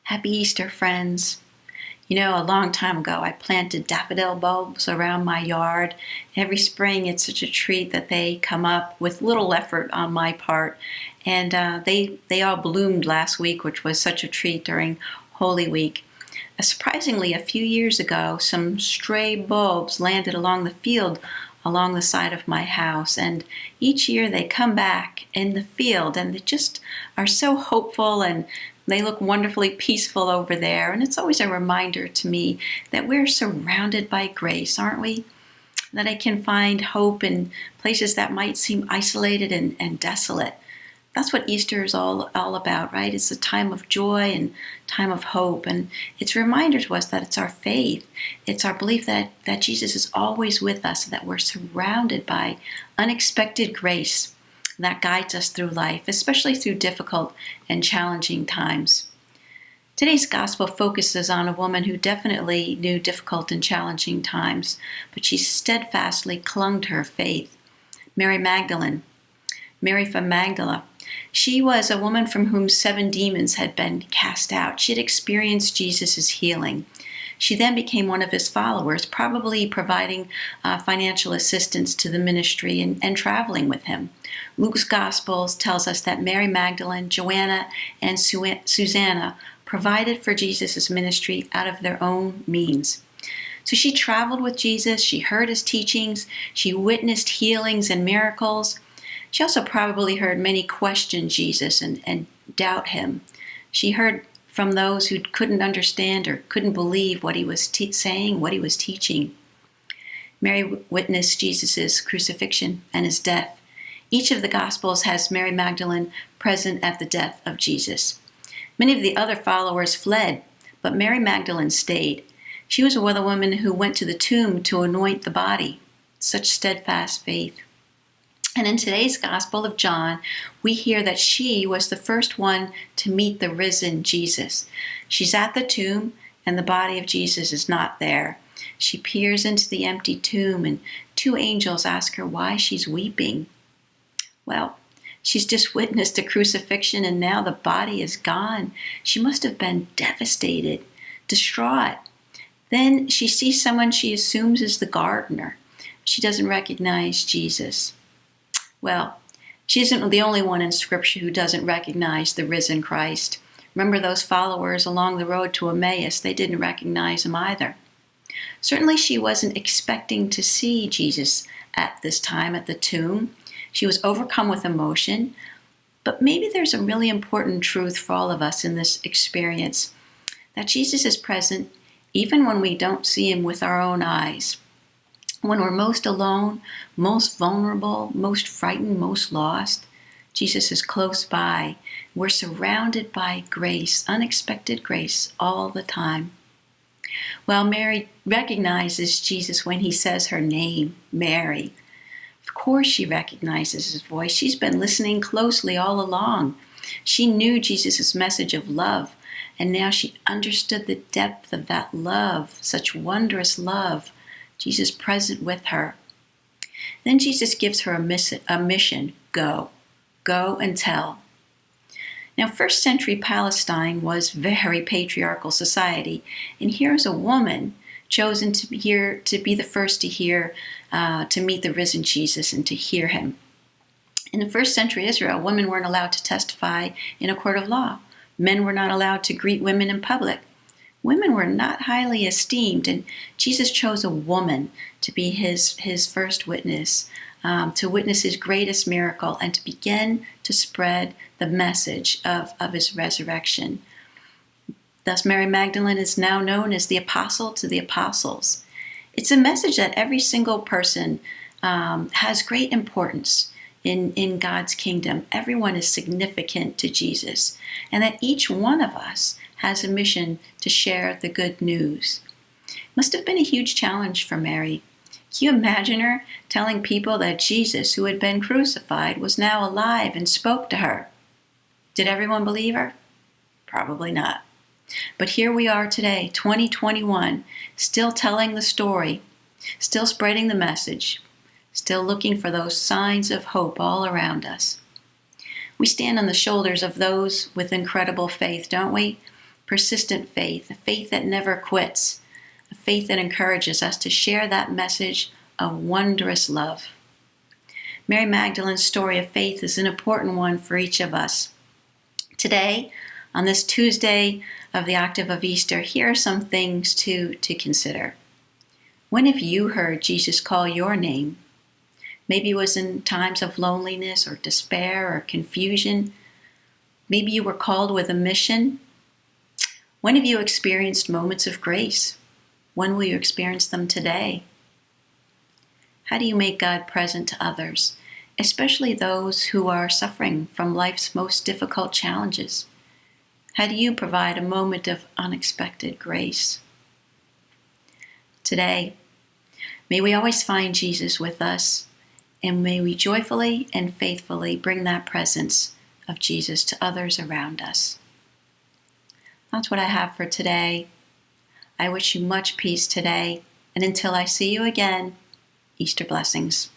Happy Easter, friends. You know, a long time ago, I planted daffodil bulbs around my yard. Every spring, it's such a treat that they come up with little effort on my part. And they all bloomed last week, which was such a treat during Holy Week. Surprisingly, a few years ago, some stray bulbs landed along the field along the side of my house. And each year they come back in the field and they just are so hopeful and they look wonderfully peaceful over there. And it's always a reminder to me that we're surrounded by grace, aren't we? That I can find hope in places that might seem isolated and desolate. That's what Easter is all about, right? It's a time of joy and time of hope. And it's a reminder to us that it's our faith. It's our belief that Jesus is always with us, that we're surrounded by unexpected grace that guides us through life, especially through difficult and challenging times. Today's gospel focuses on a woman who definitely knew difficult and challenging times, but she steadfastly clung to her faith. Mary Magdalene, Mary from Magdala. She was a woman from whom 7 demons had been cast out. She had experienced Jesus' healing. She then became one of his followers, probably providing financial assistance to the ministry and traveling with him. Luke's Gospels tells us that Mary Magdalene, Joanna, and Susanna provided for Jesus' ministry out of their own means. So she traveled with Jesus, she heard his teachings, she witnessed healings and miracles. She also probably heard many question Jesus and doubt him. She heard from those who couldn't understand or couldn't believe what he was saying, what he was teaching. Mary witnessed Jesus' crucifixion and his death. Each of the Gospels has Mary Magdalene present at the death of Jesus. Many of the other followers fled, but Mary Magdalene stayed. She was the woman who went to the tomb to anoint the body. Such steadfast faith. And in today's Gospel of John, we hear that she was the first one to meet the risen Jesus. She's at the tomb, and the body of Jesus is not there. She peers into the empty tomb, and 2 angels ask her why she's weeping. Well, she's just witnessed the crucifixion, and now the body is gone. She must have been devastated, distraught. Then she sees someone she assumes is the gardener. She doesn't recognize Jesus. Well, she isn't the only one in Scripture who doesn't recognize the risen Christ. Remember those followers along the road to Emmaus? They didn't recognize him either. Certainly she wasn't expecting to see Jesus at this time at the tomb. She was overcome with emotion. But maybe there's a really important truth for all of us in this experience, that Jesus is present even when we don't see him with our own eyes. When we're most alone, most vulnerable, most frightened, most lost, Jesus is close by. We're surrounded by grace, unexpected grace, all the time. Well, Mary recognizes Jesus when he says her name, Mary. Of course she recognizes his voice. She's been listening closely all along. She knew Jesus' message of love, and now she understood the depth of that love, such wondrous love. Jesus present with her. Then Jesus gives her a mission. Go and tell. Now, first century Palestine was very patriarchal society, and here's a woman chosen to be the first to meet the risen Jesus and to hear him. In the first century Israel, women weren't allowed to testify in a court of law. Men were not allowed to greet women in public. Women were not highly esteemed, and Jesus chose a woman to be his first witness, to witness his greatest miracle, and to begin to spread the message of his resurrection. Thus, Mary Magdalene is now known as the apostle to the apostles. It's a message that every single person has great importance in God's kingdom. Everyone is significant to Jesus, and that each one of us has a mission to share the good news. It must have been a huge challenge for Mary. Can you imagine her telling people that Jesus, who had been crucified, was now alive and spoke to her? Did everyone believe her? Probably not. But here we are today, 2021, still telling the story, still spreading the message, still looking for those signs of hope all around us. We stand on the shoulders of those with incredible faith, don't we? persistent faith, a faith that never quits, a faith that encourages us to share that message of wondrous love. Mary Magdalene's story of faith is an important one for each of us. Today, on this Tuesday of the Octave of Easter, here are some things to consider. When have you heard Jesus call your name? Maybe it was in times of loneliness or despair or confusion. Maybe you were called with a mission. When have you experienced moments of grace? When will you experience them today? How do you make God present to others, especially those who are suffering from life's most difficult challenges? How do you provide a moment of unexpected grace? Today, may we always find Jesus with us, and may we joyfully and faithfully bring that presence of Jesus to others around us. That's what I have for today. I wish you much peace today, and until I see you again, Easter blessings.